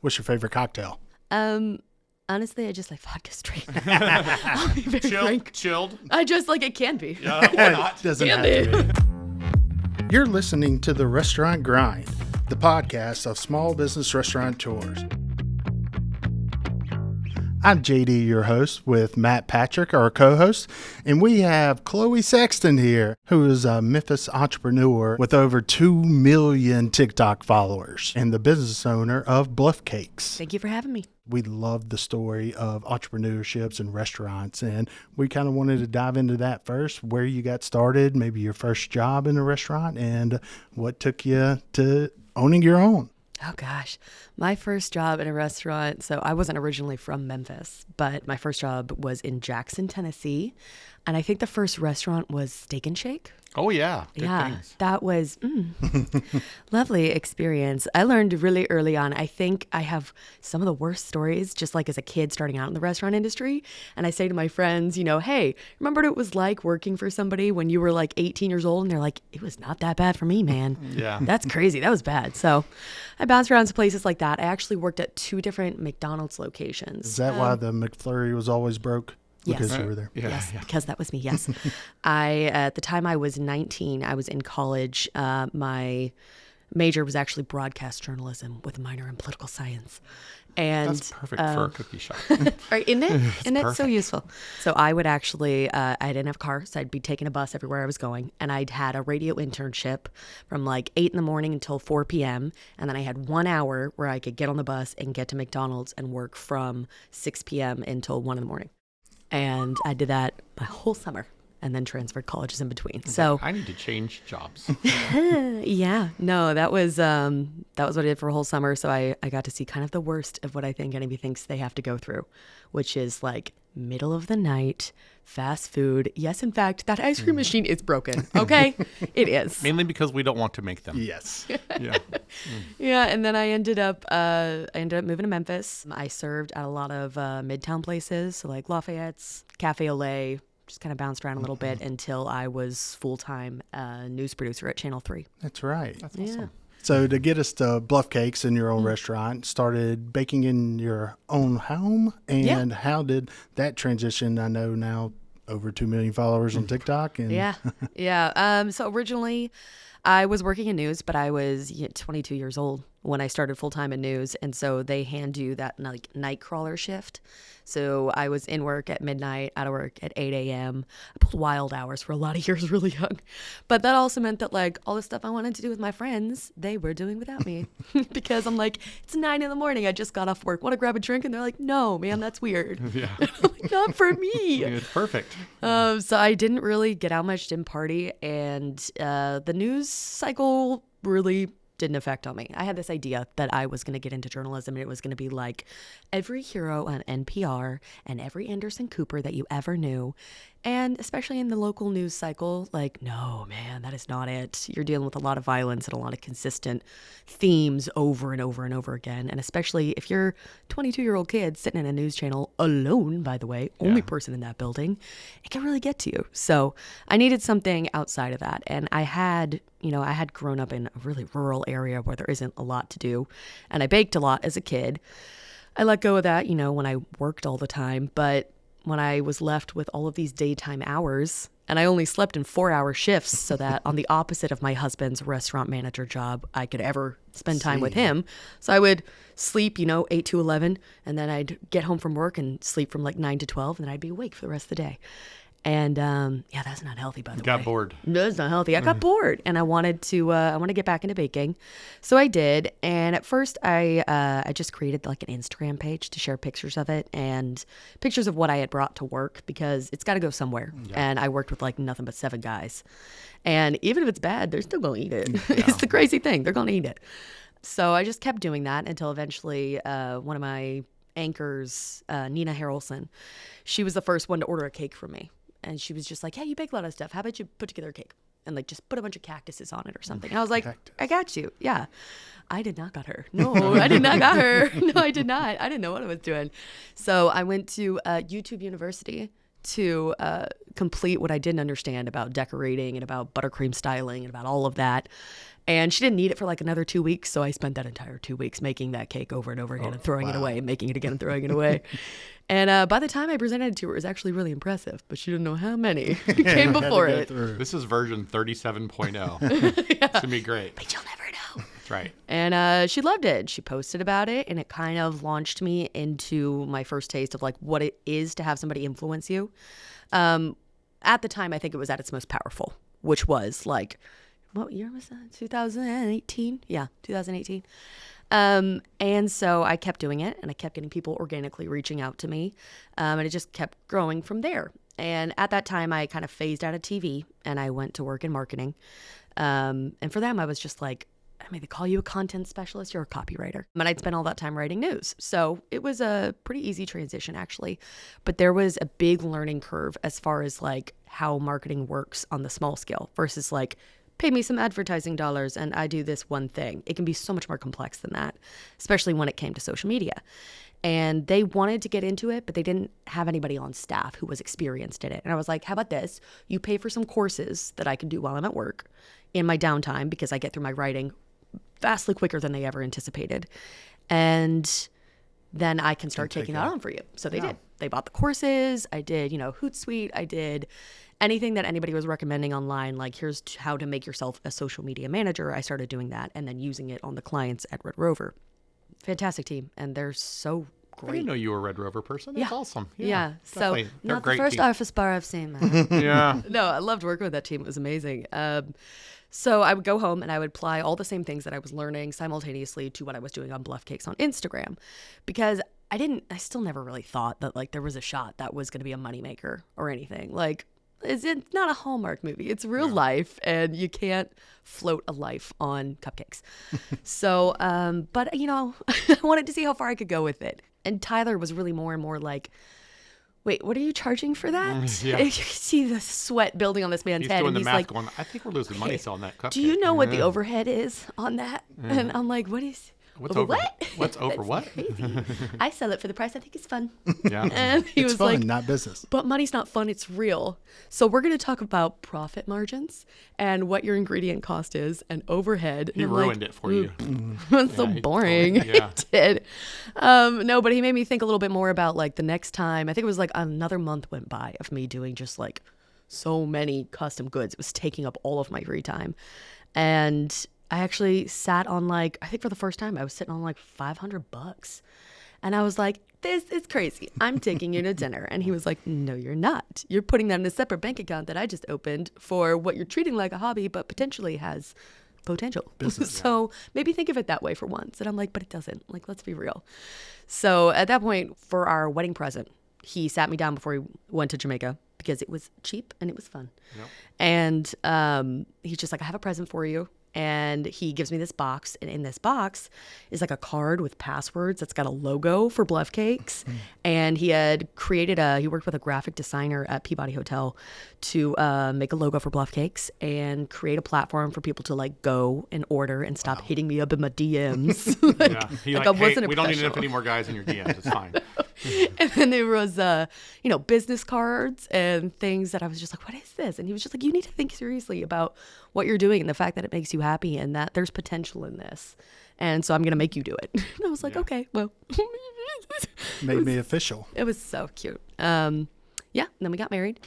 What's your favorite cocktail? Honestly, I just like vodka straight. I'll be very frank. Chilled? I just like it can be. Why not? Doesn't Can have to be. You're listening to The Restaurant Grind, the podcast of small business restaurateurs. I'm JD, your host, with Matt Patrick, our co-host, and we have Chloe Sexton here, who is a Memphis entrepreneur with over 2 million TikTok followers and the business owner of BluffCakes. Thank you for having me. We love the story of entrepreneurships and restaurants, and we kind of wanted to dive into that first, where you got started, maybe your first job in a restaurant, and what took you to owning your own. Oh gosh, my first job in a restaurant. So I wasn't originally from Memphis, but my first job was in Jackson, Tennessee. And I think the first restaurant was Steak and Shake. Oh, yeah. Good Yeah, things. that was lovely experience. I learned really early on. I think I have some of the worst stories, just like as a kid starting out in the restaurant industry. And I say to my friends, hey, remember what it was like working for somebody when you were like 18 years old? And they're like, it was not that bad for me, man. Yeah. That's crazy. That was bad. So I bounced around to places like that. I actually worked at 2 different McDonald's locations. Is that why the McFlurry was always broke? Because Yes. you were there. Yeah. Yes, Yeah. because that was me. Yes. At the time I was 19, I was in college. My major was actually broadcast journalism with a minor in political science. And That's perfect for a cookie shop. right, isn't it? Isn't it so perfect. useful? So I would actually, I didn't have a car, so I'd be taking a bus everywhere I was going. And I'd had a radio internship from like 8 in the morning until 4 p.m. And then I had 1 hour where I could get on the bus and get to McDonald's and work from 6 p.m. until 1 in the morning. And I did that my whole summer and then transferred colleges in between. So I need to change jobs. yeah, no, that was what I did for a whole summer. So I got to see kind of the worst of what I think anybody thinks they have to go through, which is like middle of the night, fast food. Yes, in fact, that ice cream machine is broken. Okay, it is. Mainly because we don't want to make them. Yes. Yeah. Yeah, and then I ended up moving to Memphis. I served at a lot of midtown places, so like Lafayette's, Cafe Olay. Just kind of bounced around a little bit until I was full-time news producer at Channel 3. That's right. That's awesome. So to get us to BluffCakes in your own restaurant, started baking in your own home. And how did that transition? I know now over 2 million followers on TikTok. And Yeah. So originally I was working in news, but I was 22 years old when I started full-time in news. And so they hand you that like night crawler shift. So I was in work at midnight, out of work at 8 a.m. I pulled wild hours for a lot of years really young. But that also meant that like all the stuff I wanted to do with my friends, they were doing without me. Because I'm like, it's 9 in the morning. I just got off work. Want to grab a drink? And they're like, no, man, that's weird. Yeah. I'm like, not for me. It's perfect. So I didn't really get out much, didn't party, and the news cycle really didn't affect on me. I had this idea that I was going to get into journalism, and it was going to be like every hero on NPR and every Anderson Cooper that you ever knew. And especially in the local news cycle, like, no, man, that is not it. You're dealing with a lot of violence and a lot of consistent themes over and over and over again. And especially if you're a 22-year-old kid sitting in a news channel alone, by the way, only person in that building, it can really get to you. So I needed something outside of that. And I had grown up in a really rural area where there isn't a lot to do. And I baked a lot as a kid. I let go of that, when I worked all the time. But when I was left with all of these daytime hours, and I only slept in 4-hour shifts so that on the opposite of my husband's restaurant manager job, I could ever spend time with him. So I would sleep, 8 to 11, and then I'd get home from work and sleep from like 9 to 12, and then I'd be awake for the rest of the day. And that's not healthy, by the way. Got bored. No, it's not healthy. I got bored, and I wanted to get back into baking, so I did. And at first, I just created like an Instagram page to share pictures of it and pictures of what I had brought to work, because it's got to go somewhere. Yeah. And I worked with like nothing but 7 guys, and even if it's bad, they're still gonna eat it. Yeah. It's the crazy thing; they're gonna eat it. So I just kept doing that until eventually, one of my anchors, Nina Harrelson, she was the first one to order a cake from me. And she was just like, hey, you bake a lot of stuff. How about you put together a cake and like just put a bunch of cactuses on it or something? And I was like, I got you. Yeah. I did not got her. No, I did not got her. No, I did not. I didn't know what I was doing. So I went to YouTube University to complete what I didn't understand about decorating and about buttercream styling and about all of that. And she didn't need it for like another 2 weeks. So I spent that entire 2 weeks making that cake over and over again and throwing it away, making it again and throwing it away. And by the time I presented it to her, it was actually really impressive, but she didn't know how many came before it. This is version 37.0. It's going to be great. But you'll never know. That's right. And she loved it. She posted about it, and it kind of launched me into my first taste of like what it is to have somebody influence you. At the time, I think it was at its most powerful, which was like, what year was that? 2018? Yeah, 2018. And so I kept doing it, and I kept getting people organically reaching out to me, and it just kept growing from there. And at that time, I kind of phased out of TV, and I went to work in marketing. And for them, I was just like, I mean, they call you a content specialist, you're a copywriter. And I'd spent all that time writing news. So it was a pretty easy transition, actually. But there was a big learning curve as far as like how marketing works on the small scale versus like, pay me some advertising dollars and I do this one thing. It can be so much more complex than that, especially when it came to social media. And they wanted to get into it, but they didn't have anybody on staff who was experienced in it. And I was like, how about this? You pay for some courses that I can do while I'm at work in my downtime because I get through my writing vastly quicker than they ever anticipated. And then I can start taking that on for you. So they did. They bought the courses. I did, Hootsuite. I did anything that anybody was recommending online, like here's how to make yourself a social media manager. I started doing that and then using it on the clients at Red Rover. Fantastic team. And they're so great. I didn't know you were a Red Rover person. That's awesome. Yeah. So not the first team. office bar I've seen, man. Yeah. No, I loved working with that team. It was amazing. So I would go home and I would apply all the same things that I was learning simultaneously to what I was doing on BluffCakes on Instagram, because I still never really thought that like there was a shot that was going to be a moneymaker or anything. Like, it's not a Hallmark movie. It's real life, and you can't float a life on cupcakes. So, but I wanted to see how far I could go with it. And Tyler was really more and more like, wait, what are you charging for that? Yeah. You can see the sweat building on this man's He's head. doing and the he's math like, going, I think we're losing money selling that cupcake. do you know what the overhead is on that? And I'm like, what is... What's over over what? What's over what? Crazy. I sell it for the price I think it's fun. Yeah. And he It's was fun, like, not business. but money's not fun, it's real. So we're going to talk about profit margins and what your ingredient cost is and overhead. He And I'm ruined like, it for you. That's so he boring. totally- yeah. It did. No, but he made me think a little bit more about like the next time. I think it was like another month went by of me doing just like so many custom goods. It was taking up all of my free time. And I actually sat on like, I think for the first time, I was sitting on like $500. And I was like, this is crazy. I'm taking you to dinner. And he was like, no, you're not. You're putting that in a separate bank account that I just opened for what you're treating like a hobby, but potentially has potential. Business, So maybe think of it that way for once. And I'm like, but it doesn't. Like, let's be real. So at that point, for our wedding present, he sat me down before he went to Jamaica because it was cheap and it was fun. Yep. And he's just like, I have a present for you. And he gives me this box, and in this box is like a card with passwords that's got a logo for BluffCakes. And he had he worked with a graphic designer at Peabody Hotel to make a logo for BluffCakes and create a platform for people to like go and order and stop hitting me up in my DMs. Yeah. He like like, I hey, wasn't a we don't need enough professional. any more guys in your DMs. It's fine. And then there was, business cards and things that I was just like, what is this? And he was just like, you need to think seriously about what you're doing and the fact that it makes you happy and that there's potential in this. And so I'm going to make you do it. And I was like, okay, well. Made me official. It was so cute. And then we got married.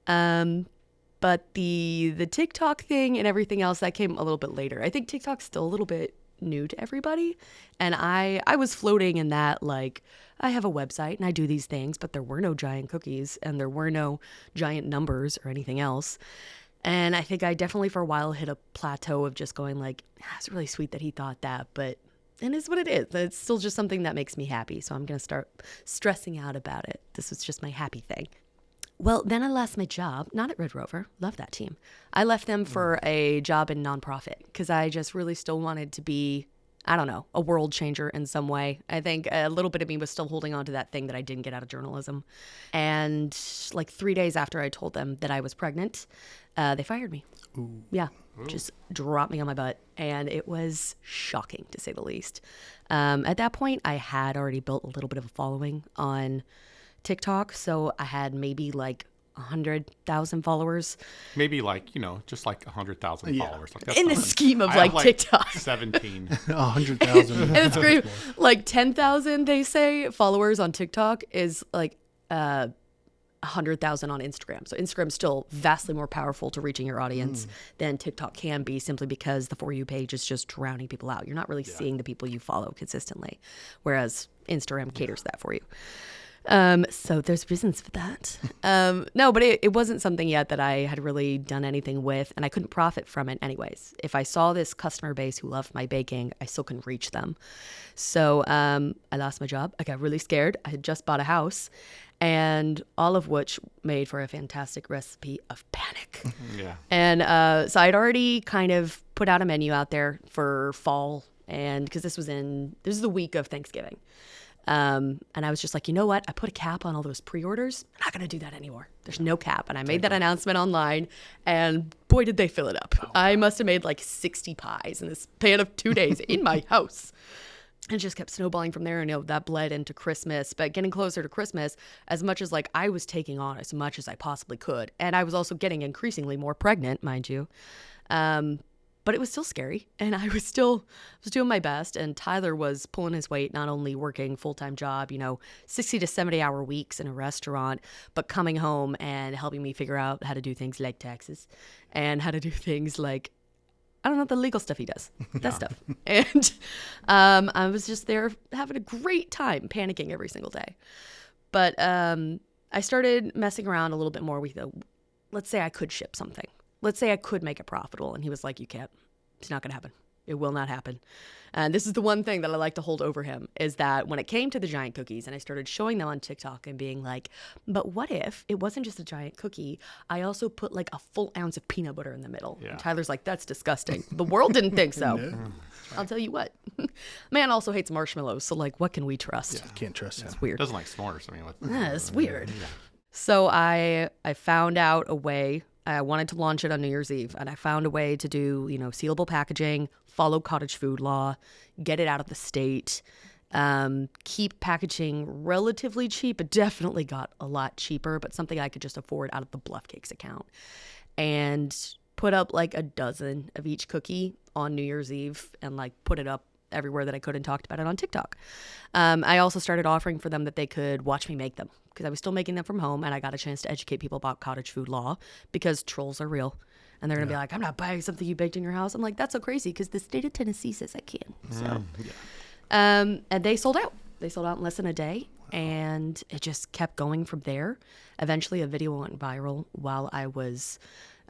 But the TikTok thing and everything else, that came a little bit later. I think TikTok's still a little bit new to everybody. And I was floating in that, like, I have a website and I do these things, but there were no giant cookies and there were no giant numbers or anything else. And I think I definitely for a while hit a plateau of just going like, it's really sweet that he thought that, but it is what it is. It's still just something that makes me happy. So I'm going to start stressing out about it. This was just my happy thing. Well, then I lost my job, not at Red Rover. Love that team. I left them for a job in nonprofit because I just really still wanted to be, I don't know, a world changer in some way. I think a little bit of me was still holding on to that thing that I didn't get out of journalism. And like 3 days after I told them that I was pregnant, they fired me. Ooh. Yeah, just dropped me on my butt. And it was shocking, to say the least. At that point, I had already built a little bit of a following on TikTok. So I had maybe like 100,000 followers. Maybe just like 100,000 followers. Like, that's In the nothing. scheme of I have, TikTok. 17. 100,000. And it's great. Like 10,000, they say, followers on TikTok is like 100,000 on Instagram. So Instagram's still vastly more powerful to reaching your audience than TikTok can be, simply because the For You page is just drowning people out. You're not really seeing the people you follow consistently, whereas Instagram caters that for you. So there's reasons for that. No, but it wasn't something yet that I had really done anything with, and I couldn't profit from it anyways. If I saw this customer base who loved my baking, I still couldn't reach them. So I lost my job. I got really scared. I had just bought a house, and all of which made for a fantastic recipe of panic. Yeah. And so I'd already kind of put out a menu out there for fall, and because this is the week of Thanksgiving. And I was just like, you know what? I put a cap on all those pre-orders. I'm not going to do that anymore. There's no cap. And I made that announcement online, and boy, did they fill it up. I must have made like 60 pies in this span of 2 days in my house. And it just kept snowballing from there. And that bled into Christmas. But getting closer to Christmas, as much as like I was taking on as much as I possibly could. And I was also getting increasingly more pregnant, mind you. But it was still scary, and I was doing my best, and Tyler was pulling his weight, not only working full-time job, 60 to 70-hour weeks in a restaurant, but coming home and helping me figure out how to do things like taxes and how to do things like, I don't know, the legal stuff he does, that stuff. And I was just there having a great time, panicking every single day. But I started messing around a little bit more with, let's say I could ship something. Let's say I could make it profitable. And he was like, you can't. It's not going to happen. It will not happen. And this is the one thing that I like to hold over him, is that when it came to the giant cookies and I started showing them on TikTok and being like, but what if it wasn't just a giant cookie? I also put like a full ounce of peanut butter in the middle. Yeah. And Tyler's like, that's disgusting. The world didn't think so. No. I'll tell you what. Man also hates marshmallows. So like, what can we trust? Yeah, can't trust him. It's weird. Doesn't like s'mores. It's weird. Yeah. So I found out a way. I wanted to launch it on New Year's Eve, and I found a way to do, sealable packaging, follow cottage food law, get it out of the state, keep packaging relatively cheap. It definitely got a lot cheaper, but something I could just afford out of the BluffCakes account, and put up like a dozen of each cookie on New Year's Eve and like put it up everywhere that I could and talked about it on TikTok. I also started offering for them that they could watch me make them, because I was still making them from home, and I got a chance to educate people about cottage food law, because trolls are real. And they're going to be like, I'm not buying something you baked in your house. I'm like, that's so crazy, because the state of Tennessee says I can. So, and they sold out. They sold out in less than a day, and it just kept going from there. Eventually, a video went viral while I was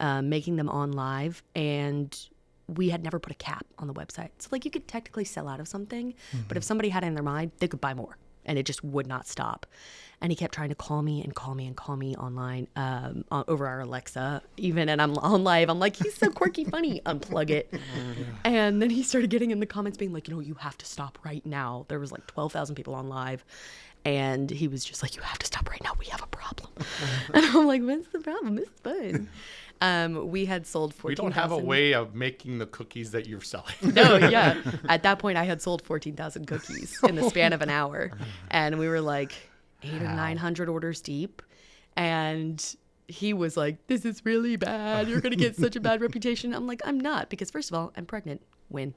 making them on live, and we had never put a cap on the website. So like, you could technically sell out of something, but if somebody had it in their mind, they could buy more, and it just would not stop. And he kept trying to call me online over our Alexa even, and I'm on live. I'm like, he's so quirky funny, unplug it. And then he started getting in the comments being like, you have to stop right now. There was like 12,000 people on live, and he was just like, you have to stop right now, we have a problem. And I'm like, what's the problem? It's fun. We had sold 14,000. We don't have a way of making the cookies that you're selling. No, yeah. At that point, I had sold 14,000 cookies in the span of an hour. And we were like 800 or 900 orders deep. And he was like, this is really bad. You're going to get such a bad reputation. I'm like, I'm not. Because first of all, I'm pregnant. Win.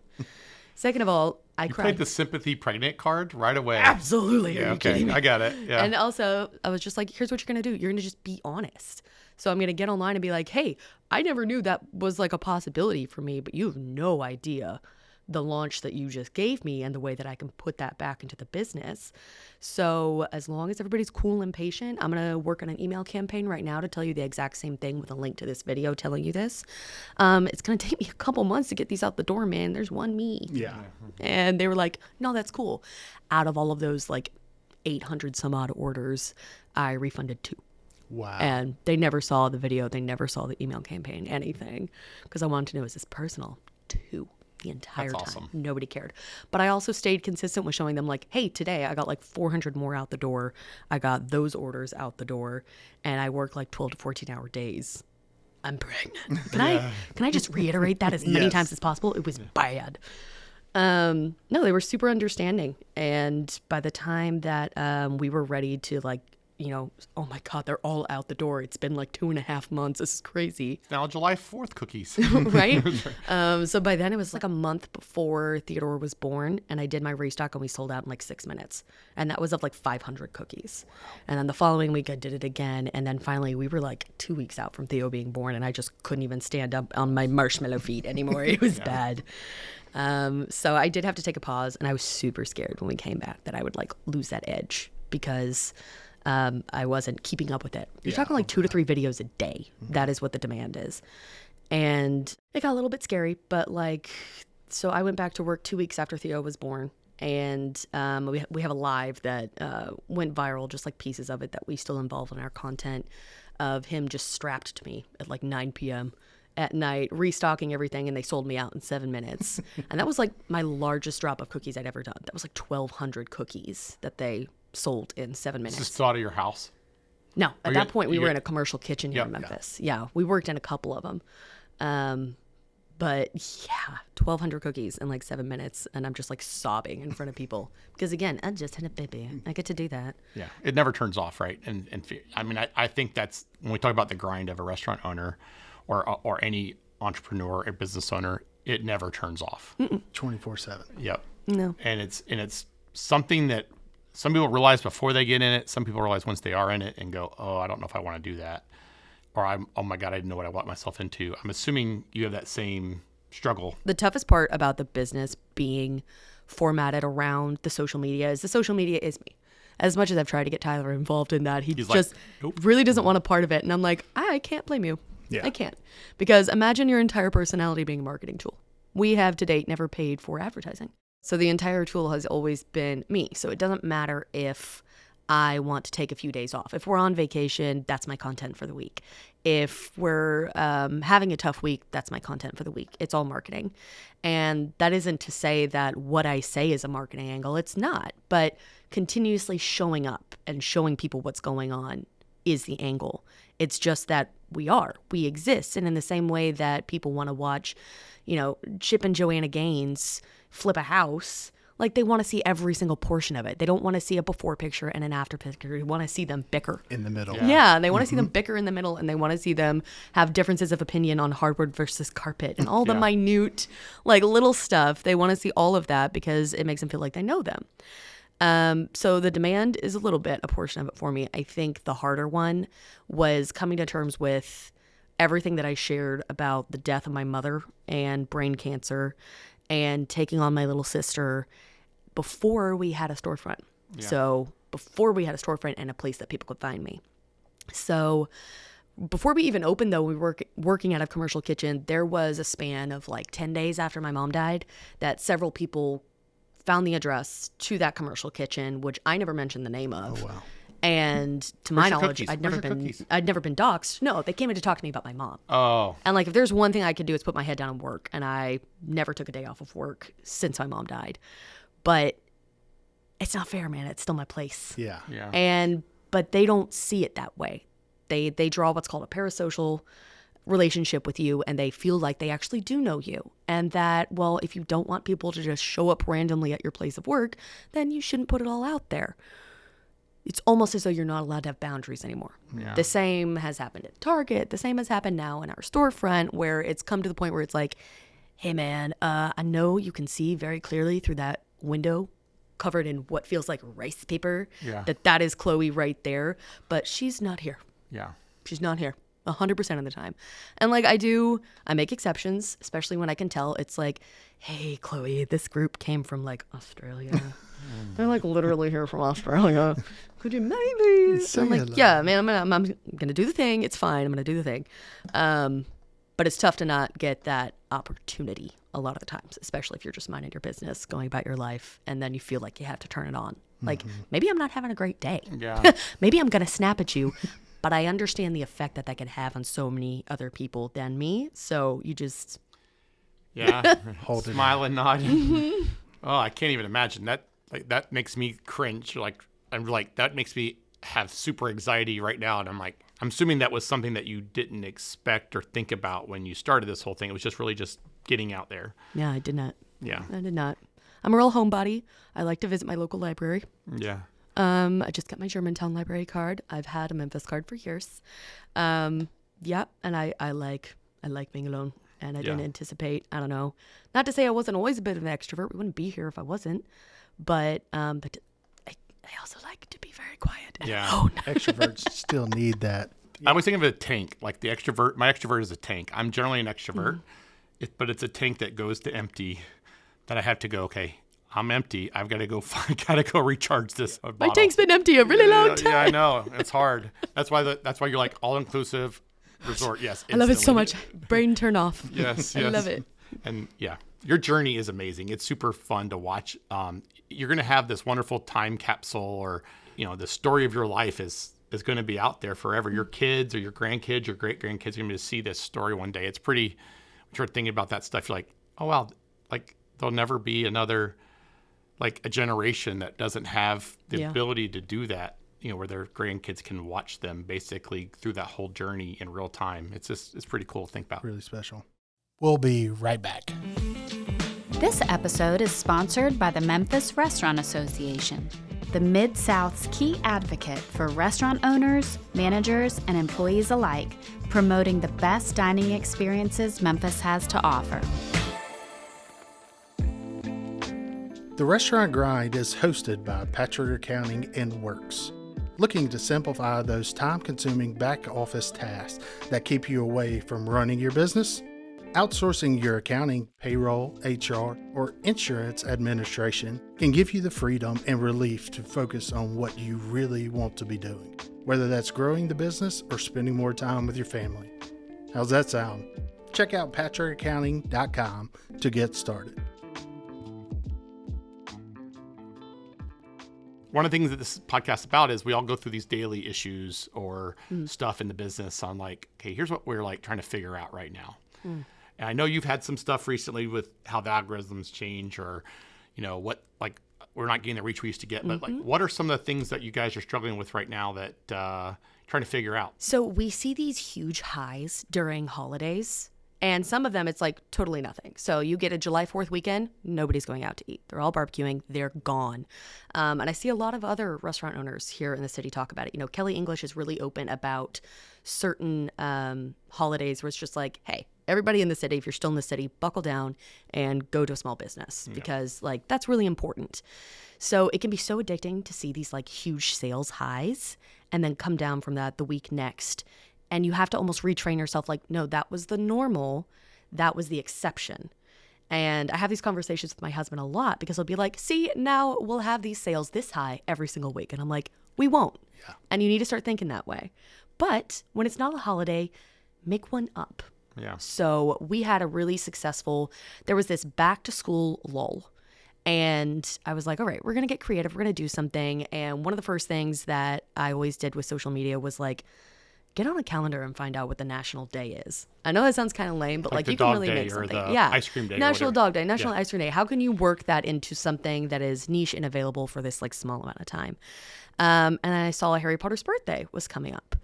Second of all, I cried. You played the sympathy pregnant card right away. Absolutely. Yeah, okay. I got it. Yeah. And also, I was just like, here's what you're going to do. You're going to just be honest. So I'm going to get online and be like, hey, I never knew that was like a possibility for me, but you have no idea the launch that you just gave me and the way that I can put that back into the business. So as long as everybody's cool and patient, I'm going to work on an email campaign right now to tell you the exact same thing with a link to this video telling you this. It's going to take me a couple months to get these out the door, man. There's one me. Yeah. And they were like, no, that's cool. Out of all of those like 800 some odd orders, I refunded 2. Wow. And they never saw the video. They never saw the email campaign, anything. Because I wanted to know, is this personal? 2. The entire That's time. awesome. Nobody cared. But I also stayed consistent with showing them like, hey, today I got like 400 more out the door. I got those orders out the door. And I work like 12 to 14 hour days. I'm pregnant. Can I just reiterate that as many times as possible? It was bad. No, they were super understanding. And by the time that we were ready to like oh my God, they're all out the door. It's been like 2.5 months. This is crazy. Now July 4th cookies. Right? So by then it was like a month before Theodore was born, and I did my restock and we sold out in like 6 minutes. And that was of like 500 cookies. And then the following week I did it again. And then finally we were like 2 weeks out from Theo being born, and I just couldn't even stand up on my marshmallow feet anymore. It was bad. So I did have to take a pause, and I was super scared when we came back that I would like lose that edge because I wasn't keeping up with it. You're talking like 2 to 3 videos a day. That is what the demand is. And it got a little bit scary, but like, so I went back to work 2 weeks after Theo was born, and we have a live that went viral, just like pieces of it that we still involve in our content, of him just strapped to me at like 9 p.m. at night, restocking everything, and they sold me out in 7 minutes. And that was like my largest drop of cookies I'd ever done. That was like 1,200 cookies that they sold in 7 minutes. Is this out of your house? No, at that point we were in a commercial kitchen here in Yep. Memphis. Yeah, we worked in a couple of them. But yeah, 1,200 cookies in like 7 minutes, and I'm just like sobbing in front of people because again, I just had a baby. I get to do that. Yeah, it never turns off, right? And I mean, I think that's when we talk about the grind of a restaurant owner, or any entrepreneur or business owner, it never turns off. 24/7. Yep. No. And it's something that some people realize before they get in it. Some people realize once they are in it and go, oh, I don't know if I want to do that. Or oh my God, I didn't know what I got myself into. I'm assuming you have that same struggle. The toughest part about the business being formatted around the social media is me. As much as I've tried to get Tyler involved in that, he's just like, nope. really doesn't want a part of it. And I'm like, I can't blame you. Yeah. I can't. Because imagine your entire personality being a marketing tool. We have to date never paid for advertising. So the entire tool has always been me. So it doesn't matter if I want to take a few days off. If we're on vacation, that's my content for the week. If we're having a tough week, that's my content for the week. It's all marketing. And that isn't to say that what I say is a marketing angle. It's not. But continuously showing up and showing people what's going on is the angle. It's just that we exist. And in the same way that people want to watch, Chip and Joanna Gaines flip a house, like they want to see every single portion of it. They don't want to see a before picture and an after picture. They want to see them bicker in the middle. Yeah, they want to see them bicker in the middle, and they want to see them have differences of opinion on hardwood versus carpet and all the minute, like little stuff. They want to see all of that because it makes them feel like they know them. So the demand is a little bit a portion of it for me. I think the harder one was coming to terms with everything that I shared about the death of my mother and brain cancer and taking on my little sister before we had a storefront. Yeah. So before we had a storefront and a place that people could find me. So before we even opened, though, we were working out of commercial kitchen. There was a span of like 10 days after my mom died that several people found the address to that commercial kitchen, which I never mentioned the name of. Oh, wow. And to my knowledge, I'd never been doxxed. No, they came in to talk to me about my mom. Oh. And like, if there's one thing I could do, it's put my head down and work. And I never took a day off of work since my mom died. But it's not fair, man. It's still my place. Yeah. But they don't see it that way. They draw what's called a parasocial relationship with you, and they feel like they actually do know you. And that, well, if you don't want people to just show up randomly at your place of work, then you shouldn't put it all out there. It's almost as though you're not allowed to have boundaries anymore. Yeah. The same has happened at Target. The same has happened now in our storefront, where it's come to the point where it's like, hey, man, I know you can see very clearly through that window covered in what feels like rice paper, that is Chloe right there, but she's not here. Yeah. She's not here 100% of the time. And like I make exceptions, especially when I can tell it's like, hey, Chloe, this group came from like Australia. They're like literally here from Australia. Could you maybe? I'm like, yeah, man, I'm gonna do the thing. It's fine. I'm gonna do the thing. But it's tough to not get that opportunity a lot of the times, especially if you're just minding your business, going about your life, and then you feel like you have to turn it on. Like, maybe I'm not having a great day. Yeah. Maybe I'm gonna snap at you, but I understand the effect that can have on so many other people than me. So you just hold it, smile and nod. Oh, I can't even imagine that. Like, that makes me cringe. Like, I'm like, that makes me have super anxiety right now. And I'm assuming that was something that you didn't expect or think about when you started this whole thing. It was just really just getting out there. Yeah, I did not. Yeah. I did not. I'm a real homebody. I like to visit my local library. Yeah. I just got my Germantown library card. I've had a Memphis card for years. Yeah, and I like being alone, and I didn't anticipate. I don't know. Not to say I wasn't always a bit of an extrovert. We wouldn't be here if I wasn't. But I also like to be very quiet and alone. Extroverts still need that. I always think of a tank, like the extrovert. My extrovert is a tank. I'm generally an extrovert, but it's a tank that goes to empty. That I have to go. Okay, I'm empty. I've got to go. Gotta go recharge this bottle. My tank's been empty a really long time. Yeah, I know. It's hard. That's why you're like all inclusive resort. Yes, I love it so much. Brain turn off. Yes, I love it. And your journey is amazing. It's super fun to watch. You're gonna have this wonderful time capsule, or the story of your life is going to be out there forever. Your kids or your grandkids, your great grandkids are going to see this story one day. It's pretty. When you start thinking about that stuff, you're like, oh wow, like there'll never be another, like a generation that doesn't have the ability to do that. Where their grandkids can watch them basically through that whole journey in real time. It's pretty cool to think about. Really special. We'll be right back. This episode is sponsored by the Memphis Restaurant Association, the Mid-South's key advocate for restaurant owners, managers, and employees alike, promoting the best dining experiences Memphis has to offer. The Restaurant Grind is hosted by Patrick Accounting and Works, looking to simplify those time-consuming back-office tasks that keep you away from running your business. Outsourcing your accounting, payroll, HR, or insurance administration can give you the freedom and relief to focus on what you really want to be doing, whether that's growing the business or spending more time with your family. How's that sound? Check out patrickaccounting.com to get started. One of the things that this podcast is about is we all go through these daily issues or stuff in the business on like, okay, here's what we're like trying to figure out right now. And I know you've had some stuff recently with how the algorithms change, or, what, like, we're not getting the reach we used to get. But, like, what are some of the things that you guys are struggling with right now that trying to figure out? So we see these huge highs during holidays, and some of them it's like totally nothing. So you get a July 4th weekend, nobody's going out to eat. They're all barbecuing. They're gone. And I see a lot of other restaurant owners here in the city talk about it. Kelly English is really open about certain holidays where it's just like, hey, everybody in the city, if you're still in the city, buckle down and go to a small business because like that's really important. So it can be so addicting to see these like huge sales highs and then come down from that the week next. And you have to almost retrain yourself like, no, that was the normal. That was the exception. And I have these conversations with my husband a lot because he'll be like, see, now we'll have these sales this high every single week. And I'm like, we won't. Yeah. And you need to start thinking that way. But when it's not a holiday, make one up. Yeah. So we had a really successful, there was this back to school lull. And I was like, all right, we're going to get creative. We're going to do something. And one of the first things that I always did with social media was like, get on a calendar and find out what the national day is. I know that sounds kind of lame, but like you can really make something. Ice cream day. National Dog Day, National Ice Cream Day. How can you work that into something that is niche and available for this like small amount of time? And I saw Harry Potter's birthday was coming up.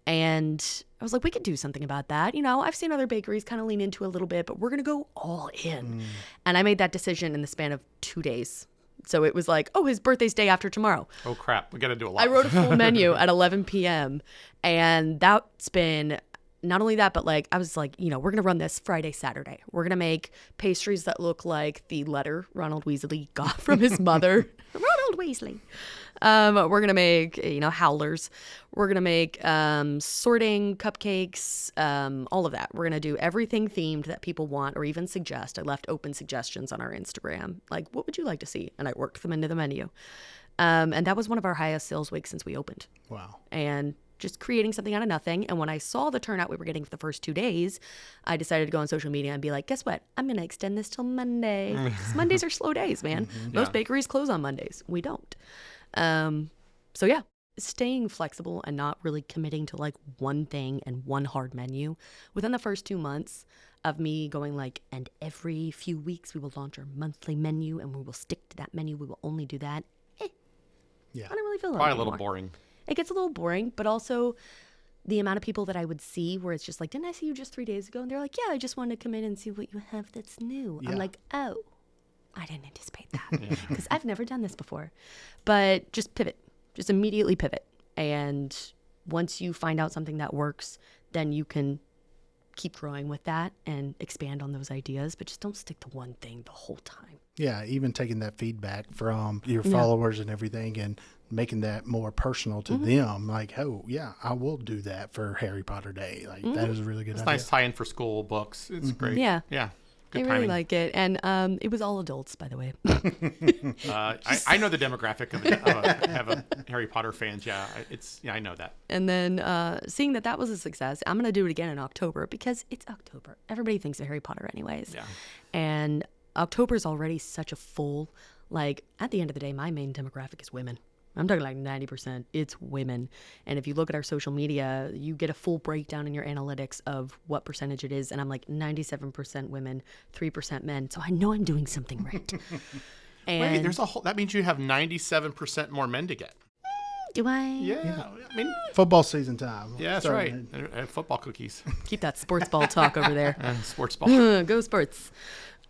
And I was like, we could do something about that. I've seen other bakeries kind of lean into a little bit, but we're going to go all in. And I made that decision in the span of 2 days. So it was like, oh, his birthday's day after tomorrow. Oh, crap. We got to do a lot. I wrote a full menu at 11 p.m. And that's been not only that, but like, I was like, we're going to run this Friday, Saturday. We're going to make pastries that look like the letter Ronald Weasley got from his mother. Ronald Weasley. We're going to make, howlers. We're going to make sorting cupcakes, all of that. We're going to do everything themed that people want or even suggest. I left open suggestions on our Instagram. Like, what would you like to see? And I worked them into the menu. And that was one of our highest sales weeks since we opened. Wow. And just creating something out of nothing. And when I saw the turnout we were getting for the first 2 days, I decided to go on social media and be like, guess what? I'm going to extend this till Monday. Because Mondays are slow days, man. Most bakeries close on Mondays. We don't. So yeah, staying flexible and not really committing to like one thing and one hard menu. Within the first 2 months of me going like, and every few weeks we will launch our monthly menu and we will stick to that menu. We will only do that. Yeah. I don't really feel that Probably anymore. a little boring. It gets a little boring, but also the amount of people that I would see where it's just like, didn't I see you just 3 days ago? And they're like, yeah, I just wanted to come in and see what you have that's new. Yeah. I'm like, oh, I didn't anticipate that because I've never done this before. But just pivot. Just immediately pivot. And once you find out something that works, then you can keep growing with that and expand on those ideas, but just don't stick to one thing the whole time. Yeah, even taking that feedback from your followers and everything and making that more personal to them. Like, oh, yeah, I will do that for Harry Potter Day. Like, that is a really good idea. Nice tie-in for school books. It's great. Yeah. Yeah. Good I timing. really like it. And it was all adults, by the way. I know the demographic of Harry Potter fans. Yeah, I know that. And then seeing that was a success, I'm going to do it again in October because it's October. Everybody thinks of Harry Potter anyways. Yeah. And October is already such a full, like, at the end of the day, my main demographic is women. I'm talking like 90%. It's women. And if you look at our social media, you get a full breakdown in your analytics of what percentage it is. And I'm like 97% women, 3% men. So I know I'm doing something right. And Wait, that means you have 97% more men to get. do I? Yeah. I mean, Football season time. yeah, that's right. And football cookies. Keep that sports ball talk over there. Sports ball. Go sports.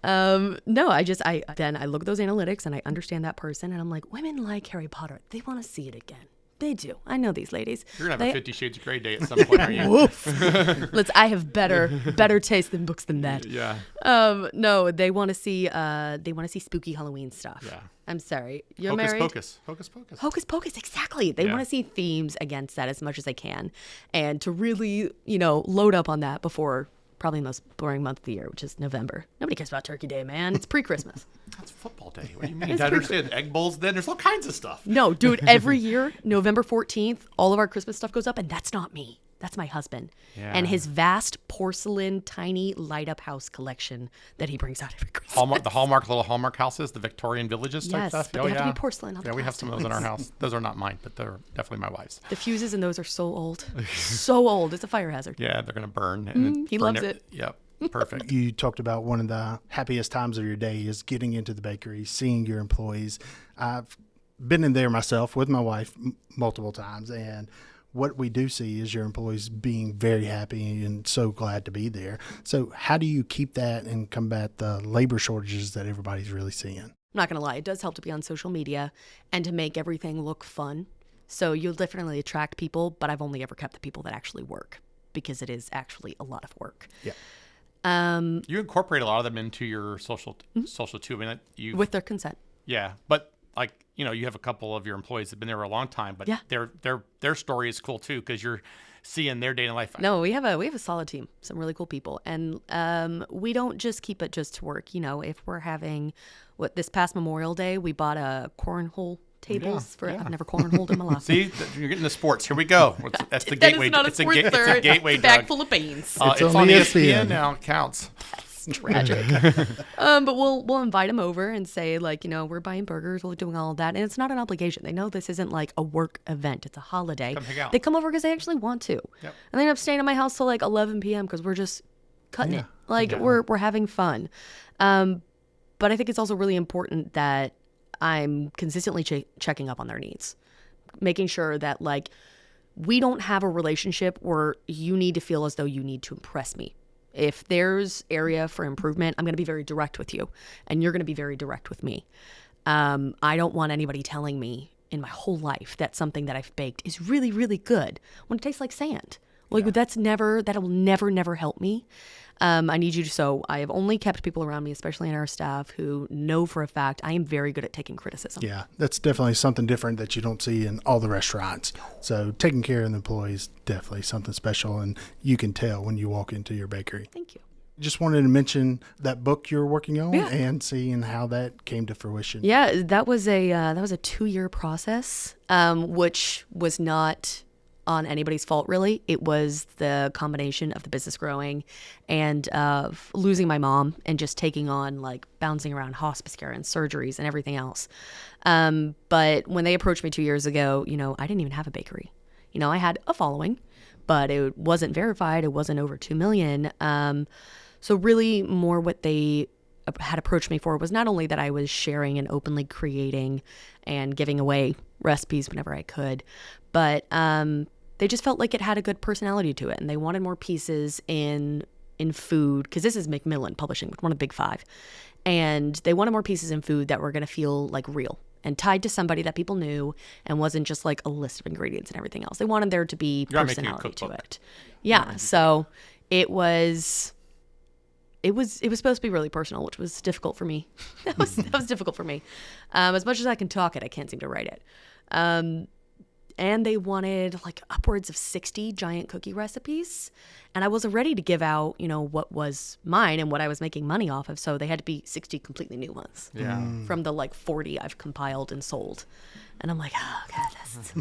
No, I look at those analytics and I understand that person and I'm like, women like Harry Potter. They want to see it again. They do. I know these ladies. You're going to have a 50 Shades of Grey day at some point, aren't you? I have better taste in books than that. Yeah. No, they want to see spooky Halloween stuff. Yeah. I'm sorry. You're Hocus married? Pocus. Hocus Pocus. Hocus Pocus, exactly. They want to see themes against that as much as they can. And to really, load up on that before probably the most boring month of the year, which is November. Nobody cares about Turkey Day, man. It's pre-Christmas. That's football day. What do you mean? I understand. Egg bowls then. There's all kinds of stuff. No, dude, every year, November 14th, all of our Christmas stuff goes up, and that's not me. That's my husband. Yeah. And his vast porcelain, tiny light-up house collection that he brings out every Christmas. The little Hallmark houses, the Victorian villages type Yes, stuff. but they have to be porcelain. Yeah, we have some of those in our house. Those are not mine, but they're definitely my wife's. The fuses in those are so old. So old. It's a fire hazard. Yeah, they're going to burn. And he burn loves it. Yep. Perfect. You talked about one of the happiest times of your day is getting into the bakery, seeing your employees. I've been in there myself with my wife multiple times, and what we do see is your employees being very happy and so glad to be there. So how do you keep that and combat the labor shortages that everybody's really seeing? I'm not going to lie. It does help to be on social media and to make everything look fun. So you'll definitely attract people, but I've only ever kept the people that actually work because it is actually a lot of work. Yeah. You incorporate a lot of them into your social too. I mean, With their consent. Yeah, but you have a couple of your employees that have been there for a long time, but Yeah. their story is cool too because you're seeing their day in life. No, we have a solid team, some really cool people, and we don't just keep it just to work. If we're having this past Memorial Day, we bought a cornhole tables for. Yeah. I've never cornholed in my life. See, you're getting the sports. Here we go. That's the That gateway. is not a it's sport, a sir. it's a gateway It's a bag drug. full of beans. It's It's on on ESPN. ESPN now. It counts. Tragic. But we'll invite them over and say we're buying burgers, we're doing all of that, and it's not an obligation. They know this isn't like a work event; it's a holiday. Come hang out. They come over because they actually want to, Yep. and they end up staying at my house till like 11 p.m. because we're just cutting it. We're having fun. But I think it's also really important that I'm consistently checking up on their needs, making sure that we don't have a relationship where you need to feel as though you need to impress me. If there's area for improvement, I'm going to be very direct with you, and you're going to be very direct with me. I don't want anybody telling me in my whole life that something that I've baked is really, really good when it tastes like sand. That'll never help me. I need you to, so I have only kept people around me, especially in our staff, who know for a fact I am very good at taking criticism. Yeah, that's definitely something different that you don't see in all the restaurants. So taking care of the employees, definitely something special, and you can tell when you walk into your bakery. Thank you. Just wanted to mention that book you're working on Yeah. and seeing how that came to fruition. Yeah, that was a 2-year process, which was not on anybody's fault, really. It was the combination of the business growing and of losing my mom and just taking on bouncing around hospice care and surgeries and everything else. But when they approached me 2 years ago, I didn't even have a bakery. I had a following, but it wasn't verified. It wasn't over 2 million. So really more what they had approached me for was not only that I was sharing and openly creating and giving away recipes whenever I could, but they just felt like it had a good personality to it, and they wanted more pieces in food, because this is Macmillan Publishing, one of the big 5, and they wanted more pieces in food that were going to feel real and tied to somebody that people knew and wasn't just like a list of ingredients and everything else. They wanted there to be personality to it. Yeah. So it was supposed to be really personal, which was difficult for me. that was difficult for me. As much as I can talk it, I can't seem to write it. And they wanted like upwards of 60 giant cookie recipes. And I wasn't ready to give out, what was mine and what I was making money off of. So they had to be 60 completely new ones. Yeah. From the like 40 I've compiled and sold. And I'm like, oh, God, that's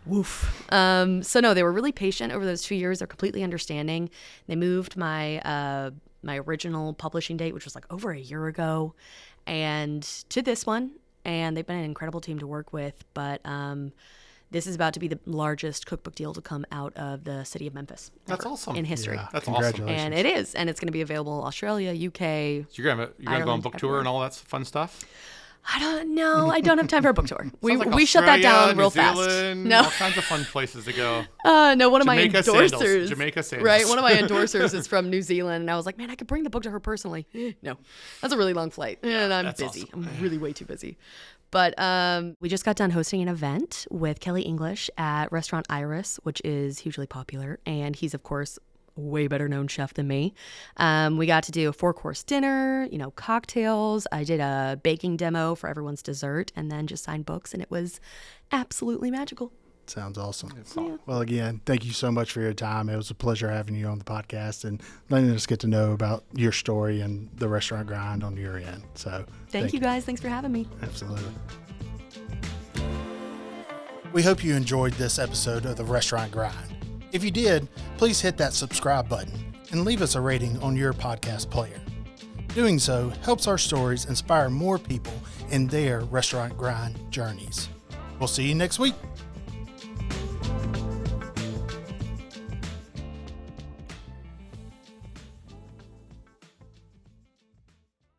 woof. So no, they were really patient over those 2 years. They're completely understanding. They moved my my original publishing date, which was like over a year ago, and to this one. And they've been an incredible team to work with. But this is about to be the largest cookbook deal to come out of the city of Memphis. That's awesome. In history. Yeah, That's congratulations. awesome. And it is. And it's going to be available in Australia, UK. So you're gonna go on Ireland, book tour everywhere. and all that fun stuff? I don't know. I don't have time for a book tour. Sounds like we shut that Australia, down real New Zealand, fast. No. all kinds of fun places to go. No, one of my Jamaica endorsers. sandals. Jamaica sandals. Right. One of my endorsers is from New Zealand. And I was like, man, I could bring the book to her personally. No, that's a really long flight. And I'm that's busy. awesome. I'm really way too busy. But we just got done hosting an event with Kelly English at Restaurant Iris, which is hugely popular. And he's, of course, a way better known chef than me. We got to do a 4-course dinner, cocktails. I did a baking demo for everyone's dessert and then just signed books. And it was absolutely magical. Sounds awesome. Yeah. Well, again, thank you so much for your time. It was a pleasure having you on the podcast and letting us get to know about your story and the restaurant grind on your end. So Thank you guys. Thanks for having me. Absolutely. We hope you enjoyed this episode of the Restaurant Grind. If you did, please hit that subscribe button and leave us a rating on your podcast player. Doing so helps our stories inspire more people in their restaurant grind journeys. We'll see you next week.